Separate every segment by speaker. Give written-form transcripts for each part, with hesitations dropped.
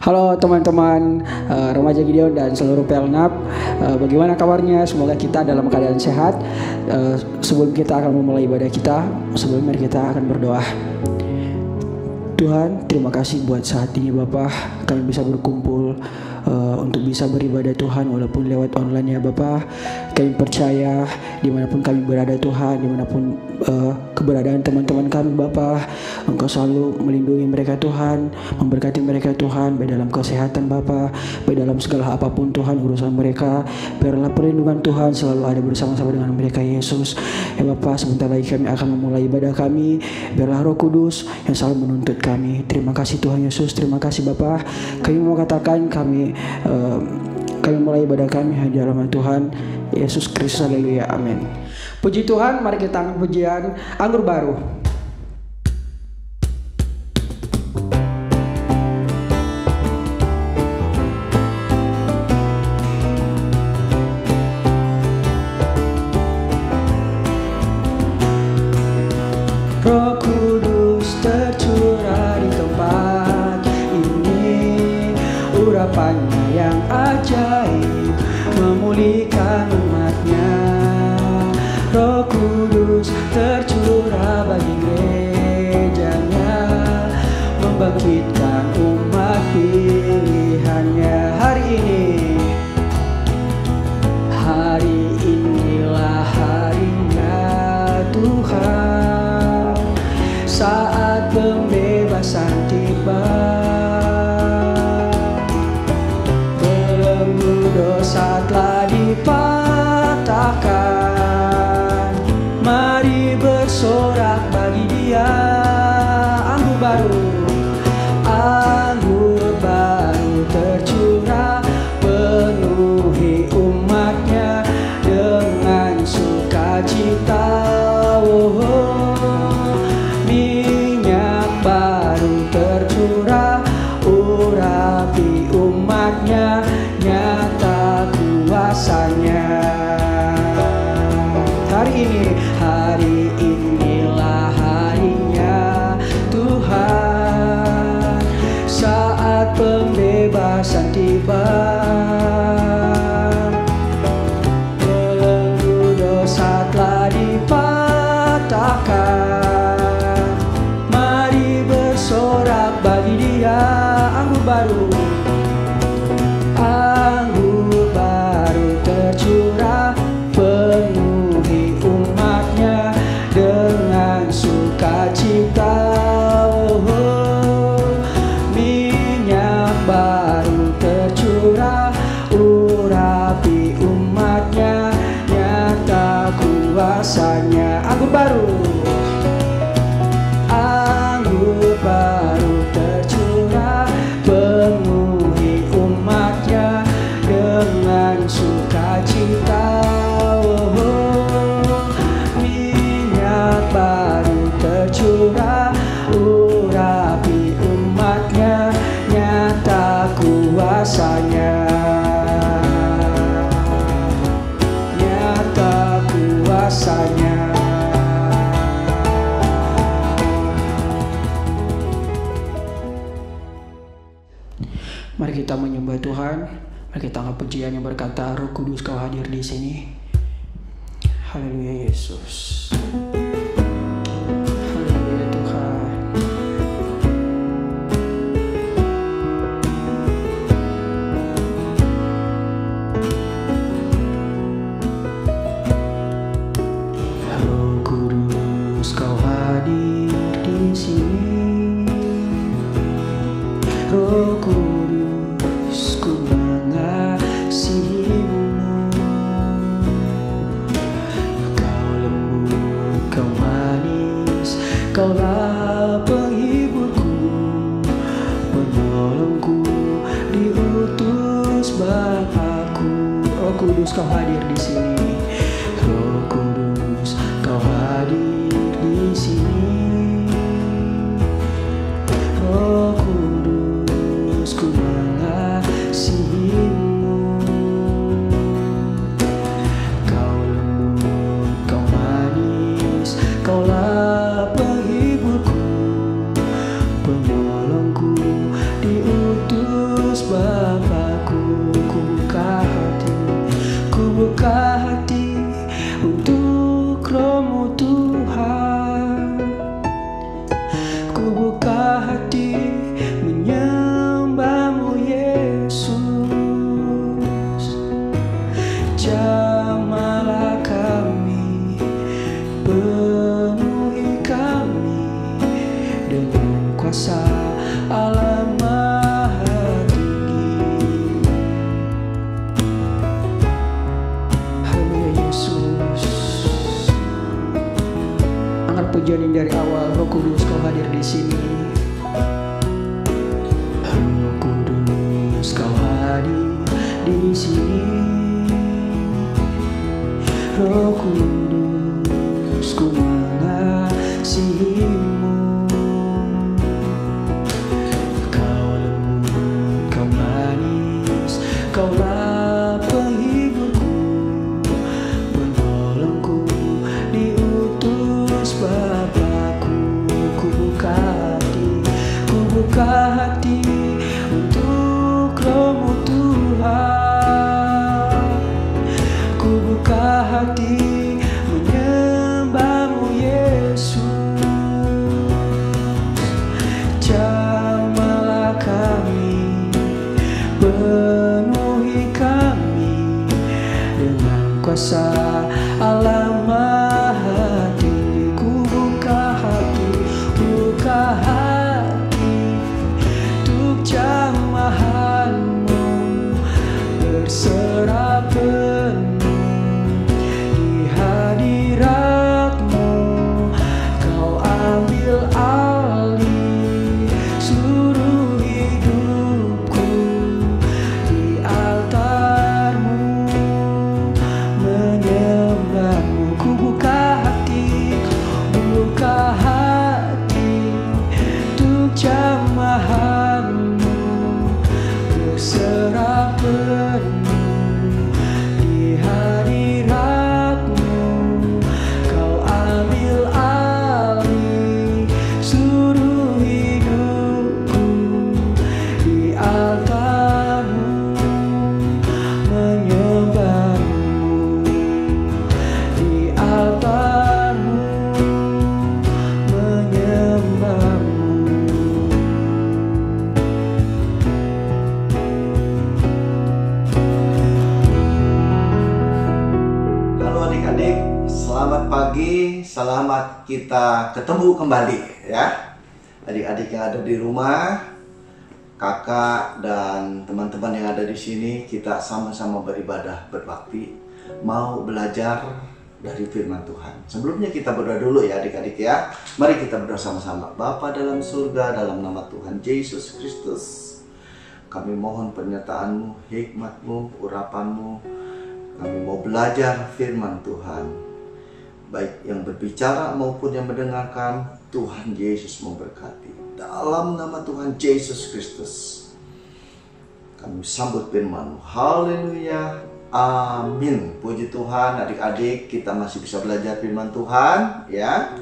Speaker 1: Halo teman-teman remaja Gideon dan seluruh Pelnap, bagaimana kabarnya? Semoga kita dalam keadaan sehat. Sebelum kita akan memulai ibadah kita, sebelumnya kita akan berdoa. Tuhan, terima kasih buat saat ini Bapak, kami bisa berkumpul untuk bisa beribadah Tuhan walaupun lewat online ya Bapak. Kami percaya dimanapun kami berada Tuhan, dimanapun keberadaan teman-teman kami Bapak, Engkau selalu melindungi mereka Tuhan, memberkati mereka Tuhan, baik dalam kesehatan Bapak, baik dalam segala apapun Tuhan urusan mereka. Biarlah perlindungan Tuhan selalu ada bersama-sama dengan mereka Yesus. Ya Bapak, sebentar lagi kami akan memulai ibadah kami. Biarlah Roh Kudus yang selalu menuntut kami. Terima kasih Tuhan Yesus, terima kasih Bapak. Kami mau katakan kami mulai ibadah kami di dalam Tuhan Yesus Kristus. Haleluya, amin. Puji Tuhan, mari kita angkat pujian Anggur Baru. Roh Kudus tercurah di tempat ini, urapannya yang ajaib memulihkan umatnya. Roh Kudus tercurah bagi gerejanya, membangkitkan umat pilihannya. Hari inilah harinya Tuhan, saat pembebasan tiba. Belenggu dosa telah dipatahkan, mari bersorak bagi Dia. Anggur baru tercurah, penuhi umatnya dengan sukacita. Minyak baru tercurah, urapi umatnya, nyata kuasanya. Hari inilah harinya Tuhan, saat pembebasan tiba. Belenggu dosa telah dipatahkan, mari bersorak bagi Dia. Anggur baru tercurah, penuhi umatnya dengan sukacita. Minyak baru tercurah, urapi umatnya, nyata kuasanya. Anggur baru tercurah, penuhi umatnya dengan sukacita. Minyak baru tercurah, urapi umatnya, nyata kuasanya. Nyata kuasanya. Mari kita menyembah Tuhan. Mari kita angkat pujian yang berkata, Roh Kudus Kau hadir di sini. Haleluya Yesus. Haleluya Tuhan. Roh Kudus Kau hadir di sini. Roh Kudus, ku mengasihimu. Kau lembut, Kau manis, Kaulah penghiburku, penolongku, diutus Bapa-Ku. Roh Kudus Kau hadir di sini. Roh Kudus Kau hadir di sini. Roh Kudus, ku mengasihimu. Kau lembut, Kau manis, Kaulah penghiburku, penolongku, diutus penuhi kami dengan kuasa Allah Maha Tinggi. Haleluya Yesus. Angkat pujian yang dari awal. Roh Kudus, Kau hadir di sini. Roh Kudus, Kau hadir di sini. Roh Kudus, ku mengasihimu. Kau lembut, Kau manis, Kaulah penghiburku, penolongku, diutus Bapakku. Ku buka hati untuk Roh-Mu Tuhan. Ku buka hati menyembah-Mu Yesus. Jamahlah kami, penuhi kami dengan kuasa Allah Maha Tinggi. Ku buka hati untuk jamahan-Mu, berserah penuh di hadirat-Mu. Kau ambil alih seluruh hidupku, di altar-Mu menyembah-Mu. Ku buka hati untuk jamahan-Mu, berserah penuh di hadirat-Mu. Kau ambil alih seluruh hidupku, di altar-Mu menyembah-Mu, di altar-Mu menyembah-Mu.
Speaker 2: Halo adik-adik, selamat pagi, selamat kita ketemu kembali ya. Adik-adik yang ada di rumah, kakak dan teman-teman yang ada di sini, kita sama-sama beribadah, berbakti, mau belajar dari firman Tuhan. Sebelumnya kita berdoa dulu ya adik-adik ya. Mari kita berdoa sama-sama. Bapa dalam surga, dalam nama Tuhan Yesus Kristus, kami mohon penyertaan-Mu, hikmat-Mu, urapan-Mu. Kami mau belajar firman Tuhan, baik yang berbicara maupun yang mendengarkan. Tuhan Yesus memberkati. Dalam nama Tuhan Yesus Kristus, kami sambut firman-Mu. Haleluya, amin. Puji Tuhan adik-adik, kita masih bisa belajar firman Tuhan ya.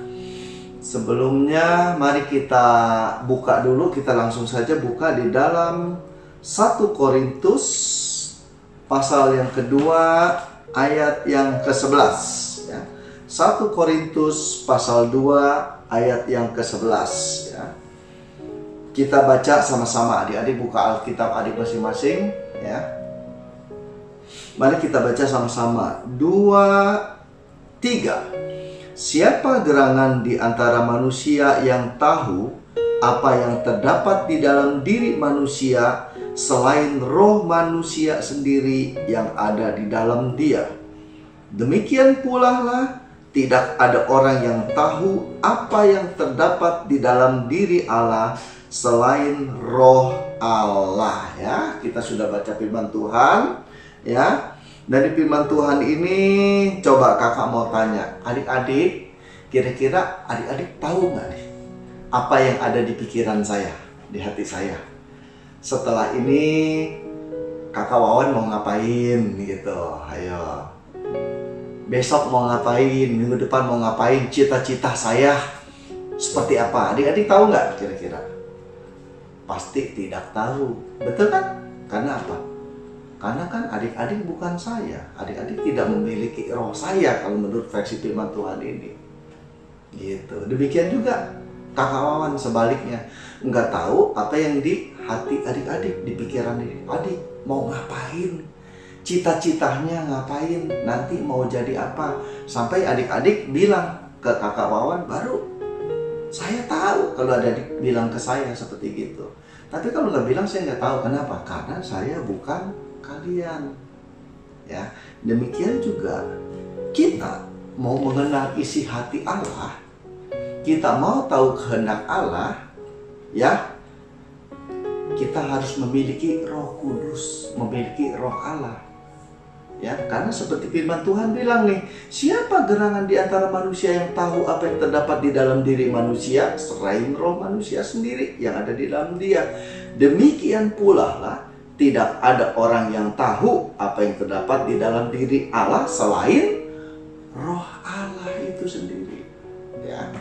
Speaker 2: Sebelumnya mari kita buka dulu, kita langsung saja buka di dalam 1 Korintus pasal yang kedua ayat yang ke-11 ya. 1 Korintus pasal 2 ayat yang ke-11 ya. Kita baca sama-sama, adik-adik buka Alkitab adik masing-masing ya. Mari kita baca sama-sama. 2, 3. Siapa gerangan di antara manusia yang tahu apa yang terdapat di dalam diri manusia selain roh manusia sendiri yang ada di dalam dia? Demikian pula lah tidak ada orang yang tahu apa yang terdapat di dalam diri Allah selain roh Allah ya. Kita sudah baca firman Tuhan ya. Dari firman Tuhan ini coba kakak mau tanya adik-adik, kira-kira adik-adik tahu nggak nih apa yang ada di pikiran saya, di hati saya? Setelah ini kakak Wawan mau ngapain gitu, ayo. Besok mau ngapain, minggu depan mau ngapain, cita-cita saya seperti apa? Adik-adik tahu nggak kira-kira? Pasti tidak tahu, betul kan? Karena apa? Karena kan adik-adik bukan saya. Adik-adik tidak memiliki roh saya kalau menurut versi firman Tuhan ini. Gitu. Demikian juga kakak Wawan sebaliknya. Nggak tahu apa yang di hati adik-adik, di pikiran adik. Mau ngapain? Cita-citanya ngapain? Nanti mau jadi apa? Sampai adik-adik bilang, ke kakak Wawan, baru saya tahu kalau ada bilang ke saya seperti gitu. Tapi kalau nggak bilang, saya nggak tahu. Kenapa? Karena saya bukan kalian. Ya, demikian juga kita mau mengenal isi hati Allah, kita mau tahu kehendak Allah, ya, kita harus memiliki Roh Kudus, memiliki Roh Allah. Ya, karena seperti firman Tuhan bilang nih, siapa gerangan di antara manusia yang tahu apa yang terdapat di dalam diri manusia selain roh manusia sendiri yang ada di dalam dia. Demikian pula lah, tidak ada orang yang tahu apa yang terdapat di dalam diri Allah selain roh Allah itu sendiri. Ya.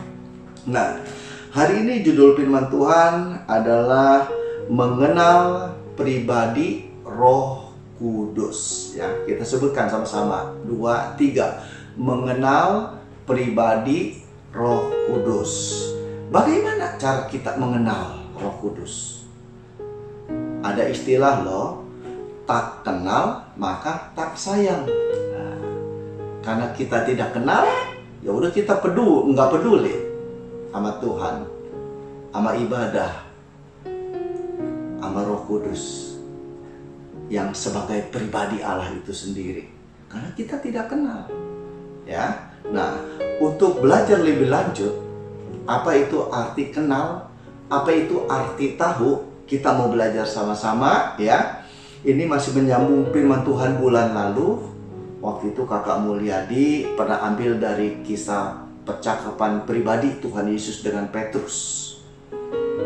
Speaker 2: Nah, hari ini judul firman Tuhan adalah mengenal pribadi Roh Kudus. Ya, kita sebutkan sama-sama 2, 3. Mengenal pribadi Roh Kudus. Bagaimana cara kita mengenal Roh Kudus? Ada istilah loh, tak kenal maka tak sayang. Nah, karena kita tidak kenal, ya udah kita nggak peduli sama Tuhan, sama ibadah, sama Roh Kudus yang sebagai pribadi Allah itu sendiri, karena kita tidak kenal. Ya, nah, untuk belajar lebih lanjut, apa itu arti kenal, apa itu arti tahu, kita mau belajar sama-sama. Ya, ini masih menyambung firman Tuhan bulan lalu. Waktu itu kakak Mulyadi pernah ambil dari kisah percakapan pribadi Tuhan Yesus dengan Petrus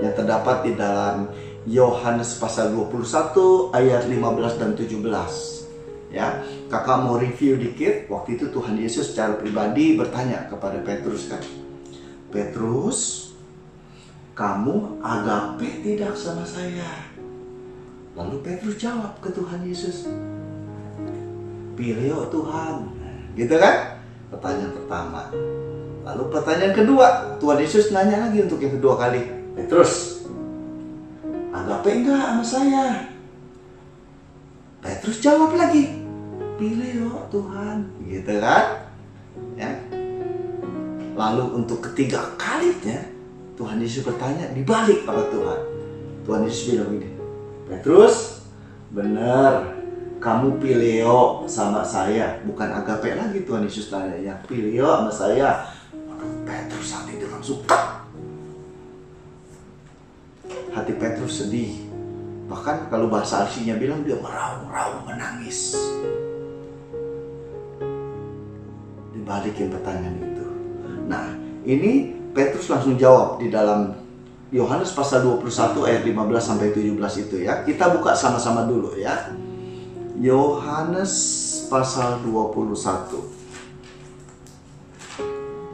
Speaker 2: yang terdapat di dalam Yohanes pasal 21 ayat 15 dan 17. Ya, kakak mau review dikit. Waktu itu Tuhan Yesus secara pribadi bertanya kepada Petrus kan, Petrus, kamu agape tidak sama saya? Lalu Petrus jawab ke Tuhan Yesus, Pileo Tuhan. Gitu kan? Pertanyaan pertama. Lalu pertanyaan kedua, Tuhan Yesus nanya lagi untuk yang kedua kali, Petrus, agape enggak sama saya? Petrus jawab lagi, Pileo Tuhan. Gitu kan? Ya. Lalu untuk ketiga kalinya Tuhan Yesus bertanya dibalik pada Tuhan. Tuhan Yesus bilang gini, Petrus, benar, kamu Pileo sama saya, bukan agape lagi. Tuhan Yesus tanya, ya Pileo sama saya. Aduh, Petrus saat itu langsung hati Petrus sedih. Bahkan kalau bahasa aslinya bilang dia meraung-raung menangis. Dibalikin pertanyaan itu. Nah, ini Petrus langsung jawab di dalam Yohanes pasal 21 ayat 15 sampai 17 itu ya. Kita buka sama-sama dulu ya. Yohanes pasal 21.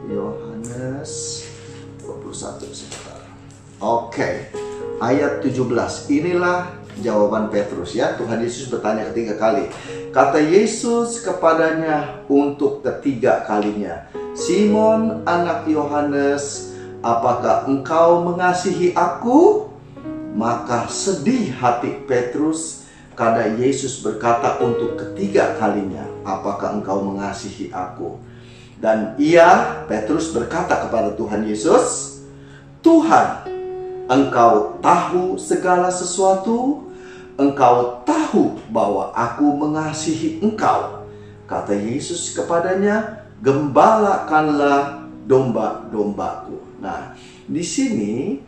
Speaker 2: Yohanes 21 sebentar. Oke. Ayat 17. Inilah jawaban Petrus ya. Tuhan Yesus bertanya ketiga kali. Kata Yesus kepadanya untuk ketiga kalinya, Simon anak Yohanes, apakah engkau mengasihi aku? Maka sedih hati Petrus karena Yesus berkata untuk ketiga kalinya, apakah engkau mengasihi aku? Dan Petrus berkata kepada Tuhan Yesus, Tuhan, Engkau tahu segala sesuatu, Engkau tahu bahwa aku mengasihi Engkau. Kata Yesus kepadanya, gembalakanlah domba-dombaku. Nah, di sini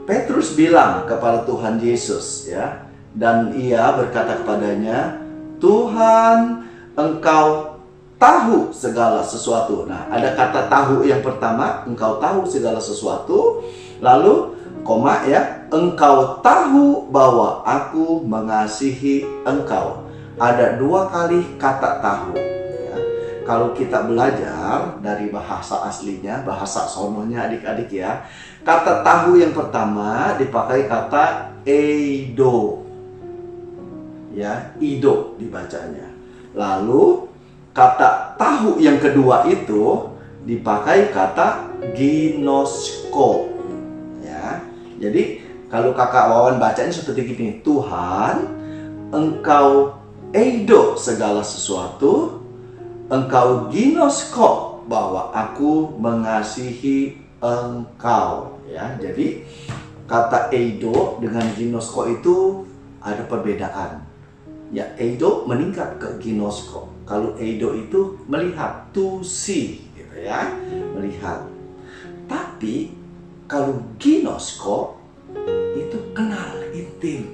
Speaker 2: Petrus bilang kepada Tuhan Yesus ya, dan ia berkata kepadanya, Tuhan, Engkau tahu segala sesuatu. Nah, ada kata tahu yang pertama, Engkau tahu segala sesuatu. Lalu koma ya, Engkau tahu bahwa aku mengasihi Engkau. Ada dua kali kata tahu ya. Kalau kita belajar dari bahasa aslinya, bahasa sononya adik-adik ya, kata tahu yang pertama dipakai kata eido ya, ido dibacanya. Lalu kata tahu yang kedua itu dipakai kata ginosko. Jadi kalau kakak Wawan bacanya seperti gini, Tuhan, Engkau eido segala sesuatu, Engkau ginosko bahwa aku mengasihi engkau. Ya, jadi kata eido dengan ginosko itu ada perbedaan. Ya, eido meningkat ke ginosko. Kalau eido itu melihat, to see, gitu ya, melihat. Tapi kalau ginosko itu kenal, intim.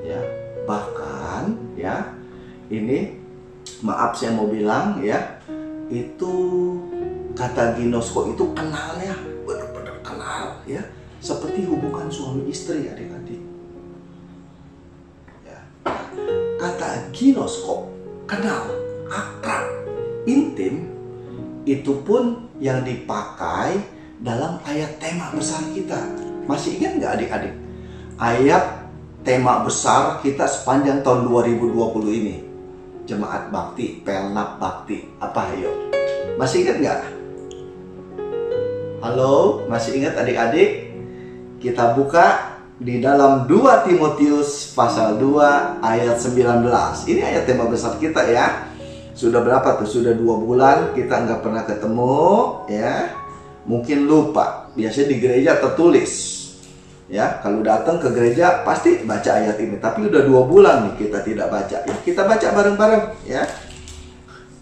Speaker 2: Ya, bahkan ya, ini maaf saya mau bilang ya, itu kata ginosko itu kenal ya, benar-benar kenal ya, seperti hubungan suami istri adik-adik. Ya. Kata ginosko, kenal, akrab, intim, itu pun yang dipakai dalam ayat tema besar kita. Masih ingat nggak adik-adik? Ayat tema besar kita sepanjang tahun 2020 ini. Jemaat Bakti, Pelnap Bakti. Apa ayo? Masih ingat nggak? Halo, masih ingat adik-adik? Kita buka di dalam 2 Timotius pasal 2 ayat 19. Ini ayat tema besar kita ya. Sudah berapa tuh? Sudah 2 bulan kita nggak pernah ketemu ya. Mungkin lupa. Biasanya di gereja tertulis. Ya, kalau datang ke gereja pasti baca ayat ini. Tapi udah 2 bulan nih kita tidak baca. Ya, kita baca bareng-bareng ya.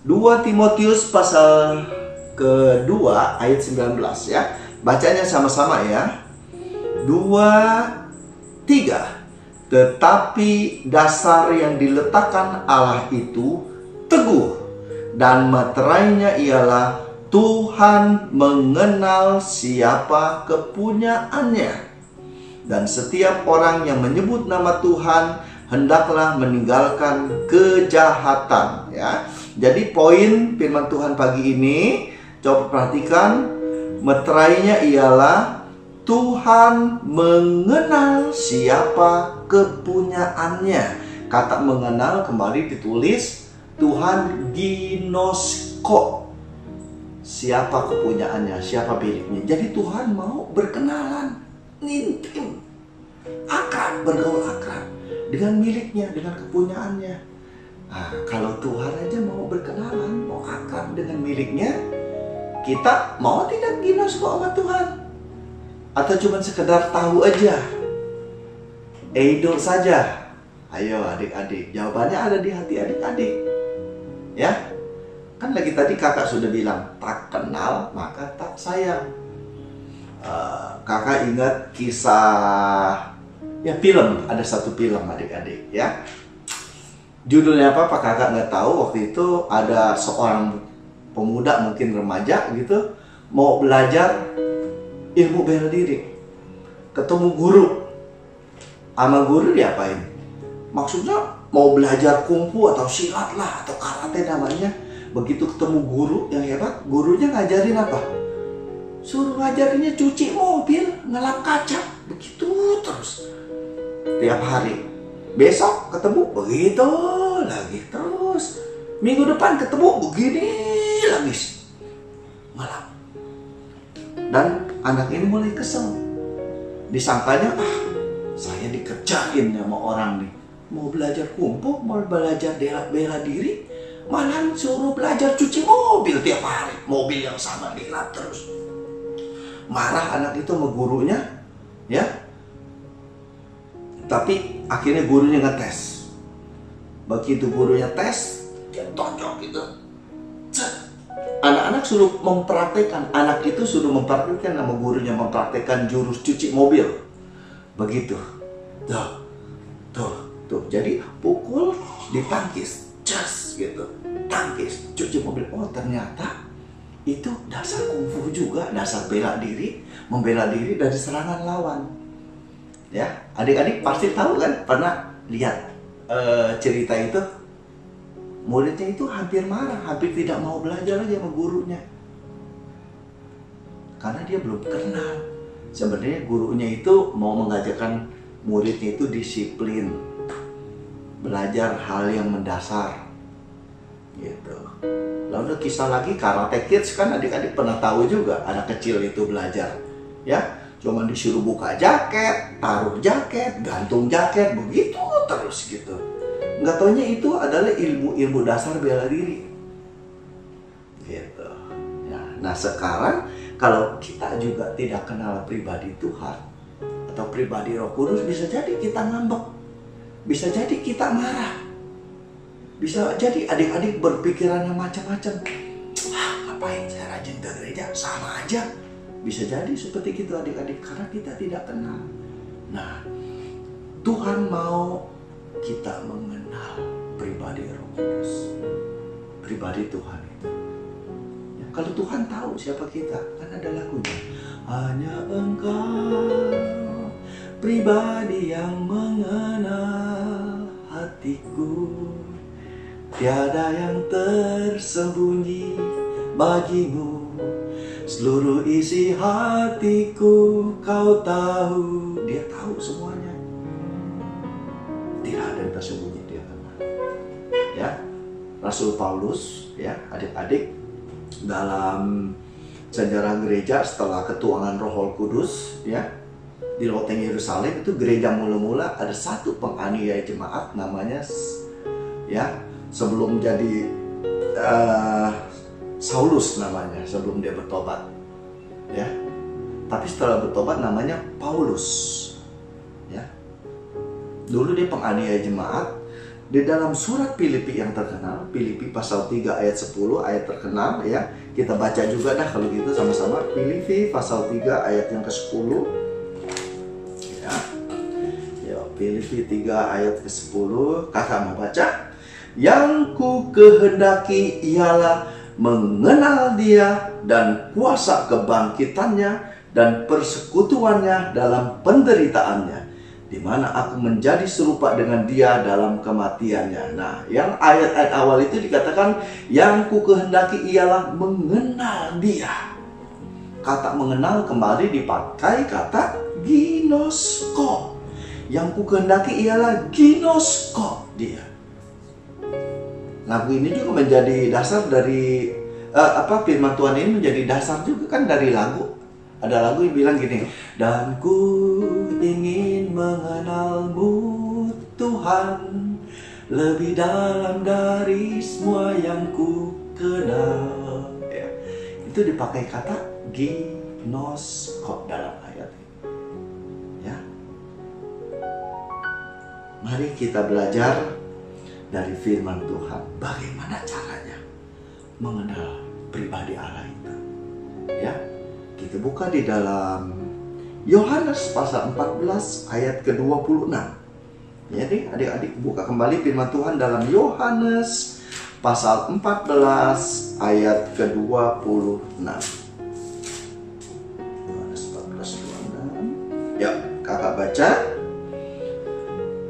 Speaker 2: 2 Timotius pasal kedua ayat 19 ya. Bacanya sama-sama ya. 2, 3. Tetapi dasar yang diletakkan Allah itu teguh, dan meterainya ialah Tuhan mengenal siapa kepunyaannya. Dan setiap orang yang menyebut nama Tuhan hendaklah meninggalkan kejahatan ya. Jadi poin firman Tuhan pagi ini, coba perhatikan, meterainya ialah Tuhan mengenal siapa kepunyaannya. Kata mengenal kembali ditulis Tuhan ginosko. Siapa kepunyaannya, siapa miliknya. Jadi Tuhan mau berkenalan, intim, akrab, bergaul akrab dengan miliknya, dengan kepunyaannya. Nah, kalau Tuhan aja mau berkenalan, mau akrab dengan miliknya, kita mau tidak ginosko sama Tuhan? Atau cuma sekedar tahu aja, eido saja? Ayo adik-adik, jawabannya ada di hati adik-adik. Ya, kan lagi tadi kakak sudah bilang, tak kenal maka tak sayang. Kakak ingat kisah ya, film, ada satu film adik-adik ya. Judulnya apa kakak nggak tahu. Waktu itu ada seorang pemuda, mungkin remaja gitu, mau belajar ilmu bela diri. Ketemu guru, sama guru diapain? Maksudnya mau belajar kungfu atau silat lah, atau karate namanya. Begitu ketemu guru yang hebat, gurunya ngajarin apa? Suruh ngajarinnya cuci mobil, ngelap kaca. Begitu terus tiap hari. Besok ketemu begitu lagi terus. Minggu depan ketemu begini lagi, ngelap. Dan anak ini mulai kesel. Disangkanya, saya dikerjain sama orang nih. Mau belajar kungfu, mau belajar bela diri, malah suruh belajar cuci mobil tiap hari. Mobil yang sama dilap terus. Marah anak itu sama gurunya, ya. Tapi akhirnya gurunya ngetes. Begitu gurunya tes, dia tonjok gitu. Anak-anak suruh mempraktekkan, anak itu suruh mempraktekkan sama gurunya, mempraktekkan jurus cuci mobil. Begitu. Tuh, jadi pukul, ditangkis, cas gitu, tangkis, cuci mobil. Oh ternyata itu dasar kungfu juga, dasar bela diri, membela diri dari serangan lawan. Ya, adik-adik pasti tahu kan, pernah lihat cerita itu. Muridnya itu hampir marah, hampir tidak mau belajar lagi sama gurunya, karena dia belum kenal. Sebenarnya gurunya itu mau mengajarkan muridnya itu disiplin, belajar hal yang mendasar gitu. Lalu kisah lagi Karate Kids, kan adik-adik pernah tahu juga, anak kecil itu belajar ya, cuma disuruh buka jaket, taruh jaket, gantung jaket, begitu terus gitu. Nggak taunya itu adalah ilmu-ilmu dasar bela diri Gitu. Ya, nah sekarang kalau kita juga tidak kenal pribadi Tuhan atau pribadi Roh Kudus, bisa jadi kita ngambek, bisa jadi kita marah, bisa jadi adik-adik berpikiran yang macam-macam. Ngapain saya rajin ke gereja, sama aja. Bisa jadi seperti itu adik-adik, karena kita tidak kenal. Nah, Tuhan mau kita mengenal pribadi Roh Kudus, pribadi Tuhan itu. Ya, kalau Tuhan tahu siapa kita, kan ada lagunya. Hanya Engkau pribadi yang mengenal hatiku, tiada yang tersembunyi bagimu. Seluruh isi hatiku Kau tahu. Dia tahu semuanya. Tidak ada yang tersembunyi, dia kenal. Ya, Rasul Paulus, ya adik-adik, dalam sejarah gereja setelah ketuanan Roh Kudus, ya di loteng Yerusalem itu gereja mula-mula ada satu penganiaya jemaat namanya, ya sebelum jadi Saulus namanya, sebelum dia bertobat, ya. Tapi setelah bertobat namanya Paulus, ya. Dulu dia penganiaya jemaat. Di dalam surat Filipi yang terkenal, Filipi pasal 3 ayat 10, ayat terkenal, ya. Kita baca juga dah kalau gitu sama-sama. Filipi pasal 3 ayat yang ke-10. Ya, Filipi 3 ayat ke-10. Kakak mau baca? Yang ku kehendaki ialah mengenal Dia dan kuasa kebangkitannya dan persekutuannya dalam penderitaannya, di mana aku menjadi serupa dengan Dia dalam kematiannya. Nah, yang ayat-ayat awal itu dikatakan yang ku kehendaki ialah mengenal Dia. Kata mengenal kembali dipakai kata ginosko. Yang ku kehendaki ialah ginosko Dia. Lagu ini juga menjadi dasar dari firman Tuhan ini menjadi dasar juga kan dari lagu. Ada lagu yang bilang gini, dan ku ingin mengenalmu Tuhan lebih dalam dari semua yang ku kenal. Ya, itu dipakai kata ginosko dalam ayat ini. Ya, mari kita belajar dari firman Tuhan, bagaimana caranya mengenal pribadi Allah itu. Ya, kita buka di dalam Yohanes pasal 14 ayat ke-26. Jadi adik-adik buka kembali firman Tuhan dalam Yohanes pasal 14 ayat ke-26. Yohanes 14:26. Ya, kakak baca.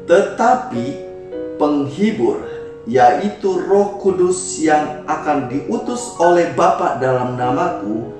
Speaker 2: Tetapi penghibur, yaitu Roh Kudus yang akan diutus oleh Bapa dalam namaku,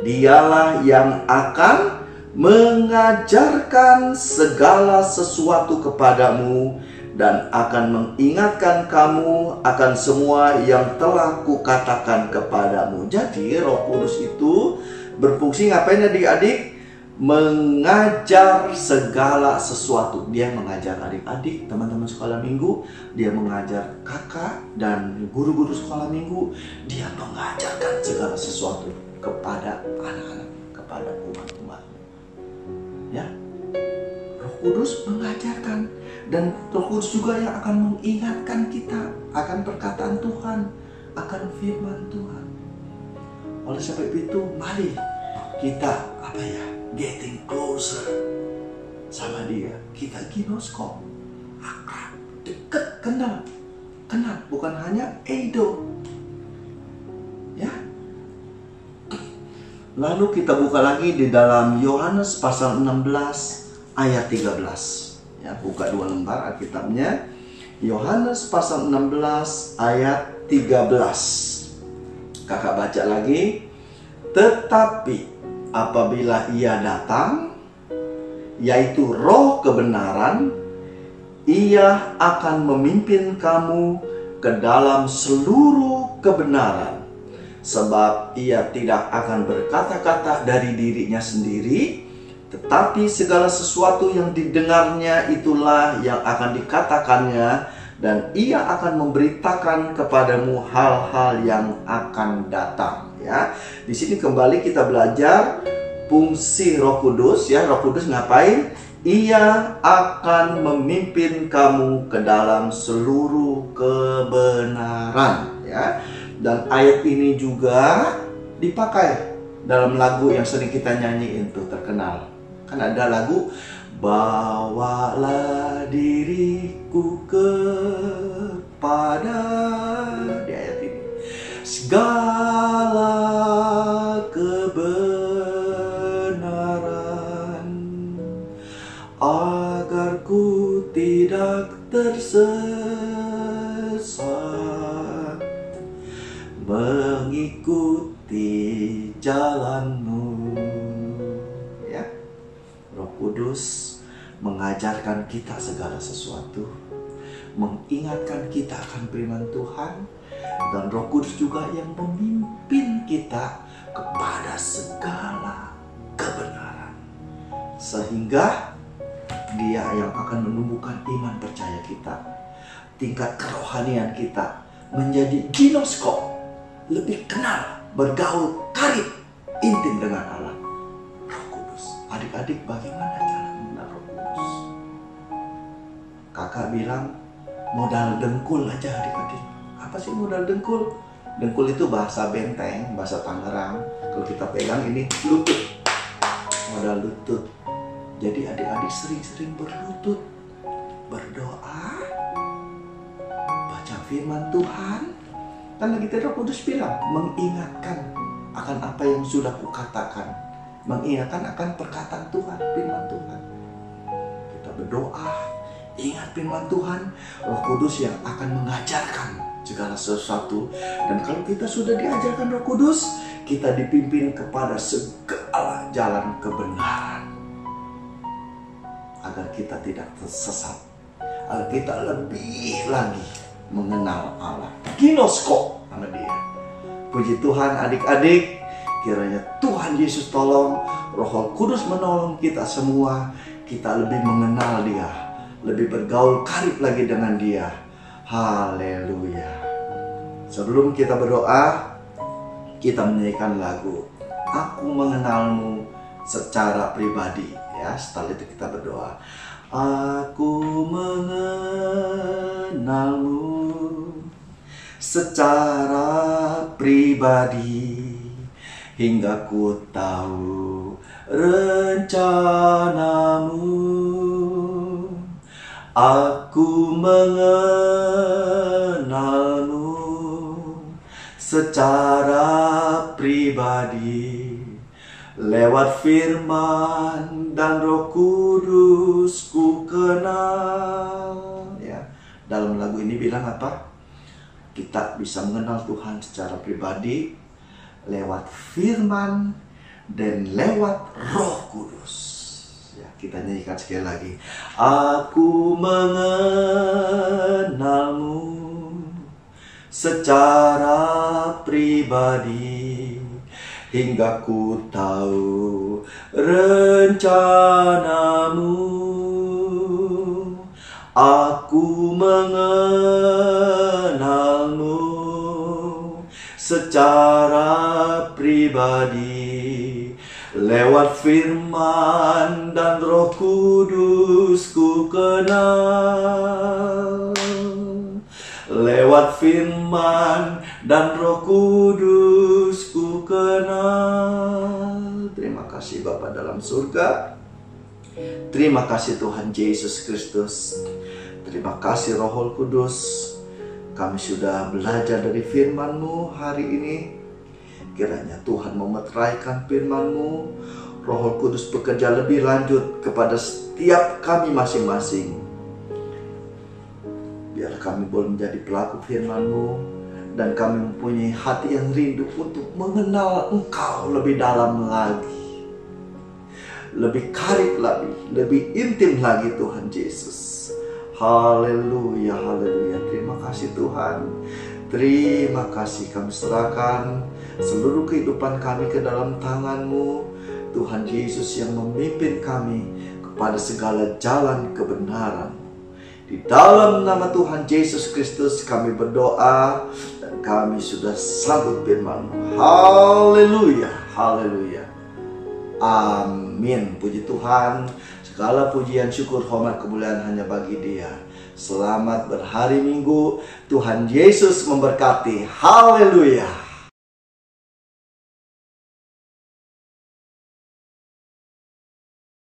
Speaker 2: Dialah yang akan mengajarkan segala sesuatu kepadamu dan akan mengingatkan kamu akan semua yang telah kukatakan kepadamu. Jadi Roh Kudus itu berfungsi ngapain adik-adik? Mengajar segala sesuatu. Dia mengajar adik-adik, teman-teman sekolah minggu. Dia mengajar kakak dan guru-guru sekolah minggu. Dia mengajarkan segala sesuatu kepada anak-anak, kepada umat-umat. Ya, Roh Kudus mengajarkan, dan Roh Kudus juga yang akan mengingatkan kita akan perkataan Tuhan, akan firman Tuhan. Oleh sebab itu, mari kita getting closer sama Dia. Kita ginosko, akrab, dekat, kenal, bukan hanya eido. Ya. Lalu kita buka lagi di dalam Yohanes pasal 16 ayat 13. Ya, buka dua lembar Alkitabnya. Yohanes pasal 16 ayat 13. Kakak baca lagi. Tetapi apabila Ia datang, yaitu Roh kebenaran, Ia akan memimpin kamu ke dalam seluruh kebenaran. Sebab Ia tidak akan berkata-kata dari dirinya sendiri, tetapi segala sesuatu yang didengarnya itulah yang akan dikatakannya, dan Ia akan memberitakan kepadamu hal-hal yang akan datang. Ya, di sini kembali kita belajar fungsi Roh Kudus. Ya, Roh Kudus ngapain? Ia akan memimpin kamu ke dalam seluruh kebenaran. Ya, dan ayat ini juga dipakai dalam lagu yang sering kita nyanyiin tuh, terkenal. Kan ada lagu, bawalah diriku kepada, di ayat ini, segala kebenaran, agar ku tidak tersesat, mengikuti jalanmu. Ya, Roh Kudus mengajarkan kita segala sesuatu, mengingatkan kita akan firman Tuhan, dan Roh Kudus juga yang memimpin kita kepada segala kebenaran, sehingga Dia yang akan menumbuhkan iman percaya kita, tingkat kerohanian kita menjadi ginosko, lebih kenal, bergaul, karib, intim dengan Allah. Roh Kudus. Adik-adik, bagaimana cara mengenal Roh Kudus? Kakak bilang modal dengkul aja adik-adik. Apa sih modal dengkul? Dengkul itu bahasa Benteng, bahasa Tangerang. Kalau kita pegang ini lutut, modal lutut. Jadi adik-adik sering-sering berlutut, berdoa, baca firman Tuhan. Kan lagi Roh Kudus bilang, mengingatkan akan apa yang sudah kukatakan, mengingatkan akan perkataan Tuhan, firman Tuhan. Kita berdoa, ingat firman Tuhan, Roh Kudus yang akan mengajarkan segala sesuatu. Dan kalau kita sudah diajarkan Roh Kudus, kita dipimpin kepada segala jalan kebenaran, agar kita tidak tersesat, agar kita lebih lagi mengenal Allah. Ginosko sama Dia. Puji Tuhan adik-adik, kiranya Tuhan Yesus tolong, Roh Kudus menolong kita semua, kita lebih mengenal Dia, lebih bergaul karib lagi dengan Dia. Haleluya. Sebelum kita berdoa, kita menyanyikan lagu Aku Mengenalmu secara pribadi. Ya, setelah itu kita berdoa. Aku mengenalmu secara pribadi, hingga ku tahu rencanamu. Aku mengenalmu secara pribadi, lewat firman dan Roh Kudus ku kenal. Ya, dalam lagu ini bilang apa? Kita bisa mengenal Tuhan secara pribadi lewat firman dan lewat Roh Kudus. Ya, kita nyanyikan sekali lagi. Aku mengenalmu secara pribadi, hingga ku tahu rencanamu. Aku mengenalmu secara pribadi, lewat firman dan Roh Kudus ku kenal. Lewat firman dan Roh Kudus ku kenal. Terima kasih Bapa dalam surga. Terima kasih Tuhan Yesus Kristus. Terima kasih Roh Kudus. Kami sudah belajar dari firman-Mu hari ini. Kiranya Tuhan memeteraikan firman-Mu. Roh Kudus bekerja lebih lanjut kepada setiap kami masing-masing. Biar kami boleh menjadi pelaku firman-Mu, dan kami mempunyai hati yang rindu untuk mengenal Engkau lebih dalam lagi, lebih karib lagi, lebih intim lagi Tuhan Yesus. Haleluya, haleluya. Terima kasih Tuhan. Terima kasih, kami serahkan seluruh kehidupan kami ke dalam tangan-Mu, Tuhan Yesus, yang memimpin kami kepada segala jalan kebenaran, Di dalam nama Tuhan Yesus Kristus kami berdoa dan kami sudah sambut firman-Mu. Haleluya, haleluya. Amin. Puji Tuhan. Segala pujian, syukur, hormat, kemuliaan hanya bagi Dia. Selamat berhari Minggu. Tuhan Yesus memberkati. Haleluya.